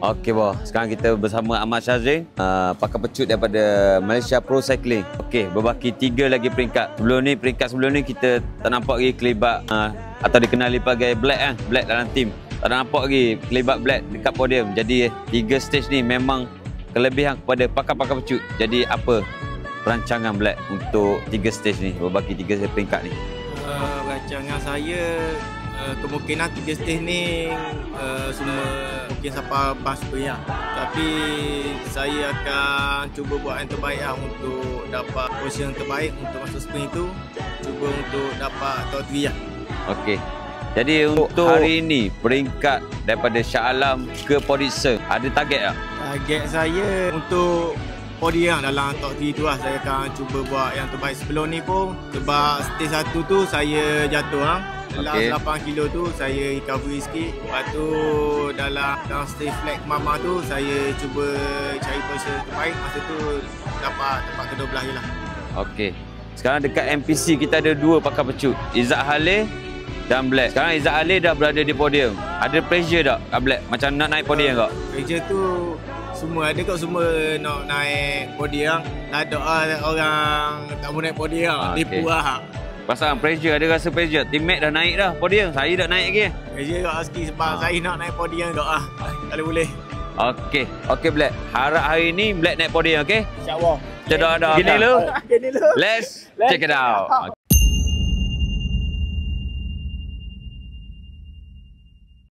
Okey, boh. Sekarang kita bersama Ahmad Syazrin, pakar pecut daripada Malaysia Pro Cycling. Okey, berbaki 3 lagi peringkat. Peringkat sebelum ni kita tak nampak lagi kelibat atau dikenali sebagai Black Black dalam tim. Tak nampak lagi kelibat Black dekat podium. Jadi 3 stage ni memang kelebihan kepada pakar-pakar pecut. Jadi apa perancangan Black untuk 3 stage ni, berbaki 3 peringkat ni? Rancangan saya kemungkinan 3 stage ni semua mungkin sampai bas sprint lah. Tapi saya akan cuba buat yang terbaik lah untuk dapat position terbaik untuk masuk sprint tu. Cuba untuk dapat top 3 lah. Okey. Jadi untuk hari ini peringkat daripada Shah Alam ke Poditzer ada target tak? Target saya untuk podium dalam top 3 tu lah. Saya akan cuba buat yang terbaik. Sebelum ni pun sebab stage 1 tu saya jatuh lah. Dalam 8 kilo tu saya recovery sikit. Lepas tu dalam stage flag mama tu saya cuba cari position terbaik. Masa tu dapat tempat ke-12 je lah. Okey. Sekarang dekat MPC kita ada 2 pakar pecut, Izzat Halil dan Black. Sekarang Izzat Halil dah berada di podium. Ada pressure tak kat Black? Macam nak naik podium tak? Pressure tu semua ada kat, semua nak naik podium. Ada orang tak mau naik podium. Tipu lah. Pasal pressure, ada rasa pressure. Teammate dah naik dah podium, saya tak naik lagi. Pressure kat sikit sebab saya nak naik podium kat lah. Kalau boleh. Okey. Okey Black. Harap hari ni Black naik podium, okey? InsyaAllah. Kita dah. Gini dulu. Let's check it out.